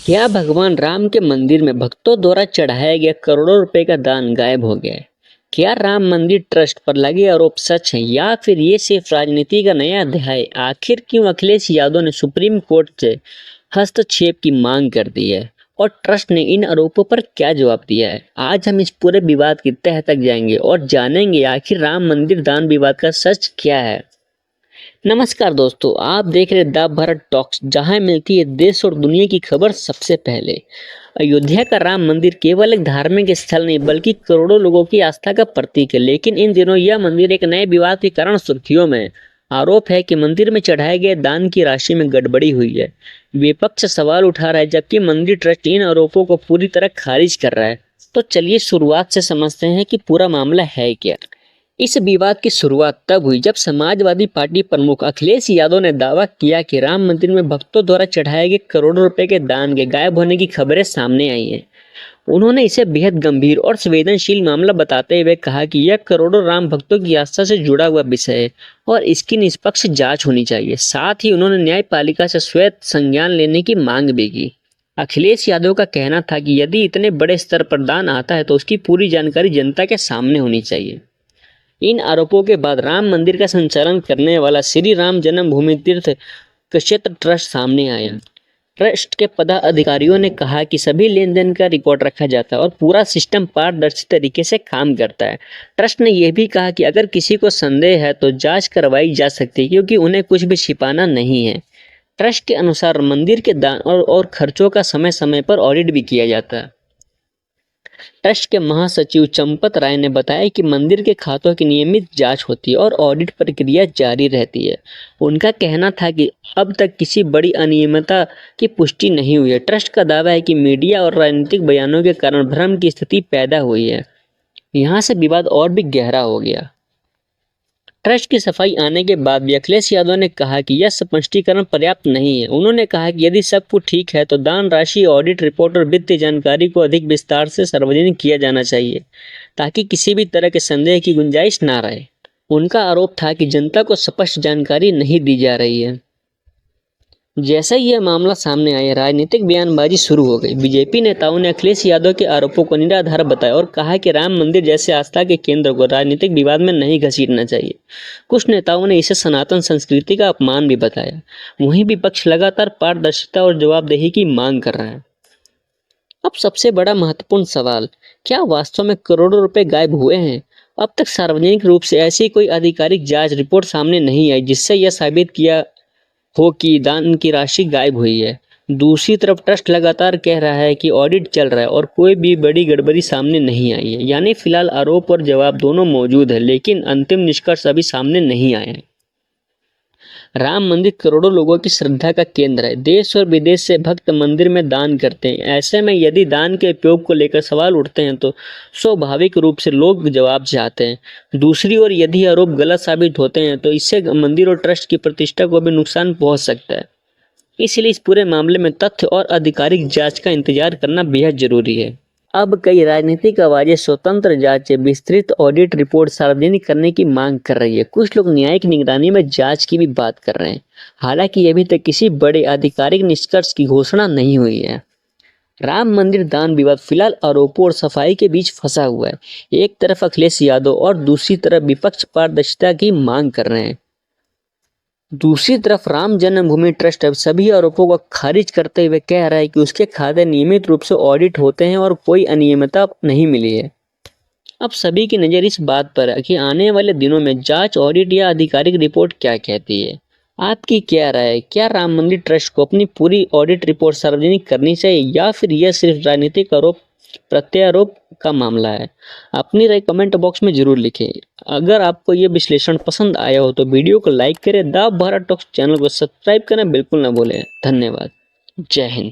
क्या भगवान राम के मंदिर में भक्तों द्वारा चढ़ाया गया करोड़ों रुपए का दान गायब हो गया है? क्या राम मंदिर ट्रस्ट पर लगे आरोप सच हैं या फिर ये सिर्फ राजनीति का नया अध्याय? आखिर क्यों अखिलेश यादव ने सुप्रीम कोर्ट से हस्तक्षेप की मांग कर दी है और ट्रस्ट ने इन आरोपों पर क्या जवाब दिया है? आज हम इस पूरे विवाद की तह तक जाएंगे और जानेंगे आखिर राम मंदिर दान विवाद का सच क्या है। नमस्कार दोस्तों, आप देख रहे द भारत टॉक्स, जहां मिलती है देश और दुनिया की खबर सबसे पहले। अयोध्या का राम मंदिर केवल एक धार्मिक स्थल नहीं बल्कि करोड़ों लोगों की आस्था का प्रतीक है, लेकिन इन दिनों यह मंदिर एक नए विवाद के कारण सुर्खियों में है। आरोप है कि मंदिर में चढ़ाए गए दान की राशि में गड़बड़ी हुई है। विपक्ष सवाल उठा रहा है जबकि मंदिर ट्रस्ट इन आरोपों को पूरी तरह खारिज कर रहा है। तो चलिए शुरुआत से समझते हैं कि पूरा मामला है क्या। इस विवाद की शुरुआत तब हुई जब समाजवादी पार्टी प्रमुख अखिलेश यादव ने दावा किया कि राम मंदिर में भक्तों द्वारा चढ़ाए गए करोड़ों रुपए के दान के गायब होने की खबरें सामने आई हैं। उन्होंने इसे बेहद गंभीर और संवेदनशील मामला बताते हुए कहा कि यह करोड़ों राम भक्तों की आस्था से जुड़ा हुआ विषय है और इसकी निष्पक्ष जांच होनी चाहिए। साथ ही उन्होंने न्यायपालिका से श्वेत संज्ञान लेने की मांग भी की। अखिलेश यादव का कहना था कि यदि इतने बड़े स्तर पर दान आता है तो उसकी पूरी जानकारी जनता के सामने होनी चाहिए। इन आरोपों के बाद राम मंदिर का संचालन करने वाला श्री राम जन्मभूमि तीर्थ क्षेत्र ट्रस्ट सामने आया। ट्रस्ट के पदाधिकारियों ने कहा कि सभी लेन देन का रिकॉर्ड रखा जाता है और पूरा सिस्टम पारदर्शी तरीके से काम करता है। ट्रस्ट ने यह भी कहा कि अगर किसी को संदेह है तो जांच करवाई जा सकती है क्योंकि उन्हें कुछ भी छिपाना नहीं है। ट्रस्ट के अनुसार मंदिर के दान और खर्चों का समय समय पर ऑडिट भी किया जाता है। ट्रस्ट के महासचिव चंपत राय ने बताया कि मंदिर के खातों की नियमित जांच होती है और ऑडिट प्रक्रिया जारी रहती है। उनका कहना था कि अब तक किसी बड़ी अनियमितता की पुष्टि नहीं हुई है। ट्रस्ट का दावा है कि मीडिया और राजनीतिक बयानों के कारण भ्रम की स्थिति पैदा हुई है। यहाँ से विवाद और भी गहरा हो गया। ट्रस्ट की सफाई आने के बाद भी अखिलेश यादव ने कहा कि यह स्पष्टीकरण पर्याप्त नहीं है। उन्होंने कहा कि यदि सब कुछ ठीक है तो दान राशि, ऑडिट रिपोर्ट और वित्तीय जानकारी को अधिक विस्तार से सार्वजनिक किया जाना चाहिए ताकि किसी भी तरह के संदेह की गुंजाइश ना रहे। उनका आरोप था कि जनता को स्पष्ट जानकारी नहीं दी जा रही है। जैसे ही यह मामला सामने आया, राजनीतिक बयानबाजी शुरू हो गई। बीजेपी नेताओं ने अखिलेश यादव के आरोपों को निराधार बताया और कहा कि राम मंदिर जैसे आस्था के केंद्र को राजनीतिक विवाद में नहीं घसीटना चाहिए। कुछ नेताओं ने इसे सनातन संस्कृति का अपमान भी बताया। वहीं विपक्ष लगातार पारदर्शिता और जवाबदेही की मांग कर रहा है। अब सबसे बड़ा महत्वपूर्ण सवाल, क्या वास्तव में करोड़ों रुपए गायब हुए हैं? अब तक सार्वजनिक रूप से ऐसी कोई आधिकारिक जांच रिपोर्ट सामने नहीं आई जिससे यह साबित किया हो कि दान की राशि गायब हुई है। दूसरी तरफ ट्रस्ट लगातार कह रहा है कि ऑडिट चल रहा है और कोई भी बड़ी गड़बड़ी सामने नहीं आई है। यानी फिलहाल आरोप और जवाब दोनों मौजूद है, लेकिन अंतिम निष्कर्ष अभी सामने नहीं आए हैं। राम मंदिर करोड़ों लोगों की श्रद्धा का केंद्र है। देश और विदेश से भक्त मंदिर में दान करते हैं। ऐसे में यदि दान के उपयोग को लेकर सवाल उठते हैं तो स्वाभाविक रूप से लोग जवाब चाहते हैं। दूसरी ओर यदि आरोप गलत साबित होते हैं तो इससे मंदिर और ट्रस्ट की प्रतिष्ठा को भी नुकसान पहुंच सकता है। इसलिए इस पूरे मामले में तथ्य और आधिकारिक जांच का इंतजार करना बेहद जरूरी है। अब कई राजनीतिक आवाजें स्वतंत्र जांच, विस्तृत ऑडिट रिपोर्ट सार्वजनिक करने की मांग कर रही है। कुछ लोग न्यायिक निगरानी में जांच की भी बात कर रहे हैं। हालांकि अभी तक किसी बड़े आधिकारिक निष्कर्ष की घोषणा नहीं हुई है। राम मंदिर दान विवाद फिलहाल आरोपों और सफाई के बीच फंसा हुआ है। एक तरफ अखिलेश यादव और दूसरी तरफ विपक्ष पारदर्शिता की मांग कर रहे हैं। दूसरी तरफ राम जन्मभूमि ट्रस्ट अब सभी आरोपों को खारिज करते हुए कह रहा है कि उसके खाते नियमित रूप से ऑडिट होते हैं और कोई अनियमितता नहीं मिली है। अब सभी की नज़र इस बात पर है कि आने वाले दिनों में जांच, ऑडिट या आधिकारिक रिपोर्ट क्या कहती है। आपकी क्या राय है? क्या राम मंदिर ट्रस्ट को अपनी पूरी ऑडिट रिपोर्ट सार्वजनिक करनी चाहिए या फिर यह सिर्फ राजनीतिक आरोप प्रत्यारोप का मामला है? अपनी राय कमेंट बॉक्स में जरूर लिखें। अगर आपको ये विश्लेषण पसंद आया हो तो वीडियो को लाइक करें। द भारत टॉक्स चैनल को सब्सक्राइब करना बिल्कुल ना भूलें। धन्यवाद। जय हिंद।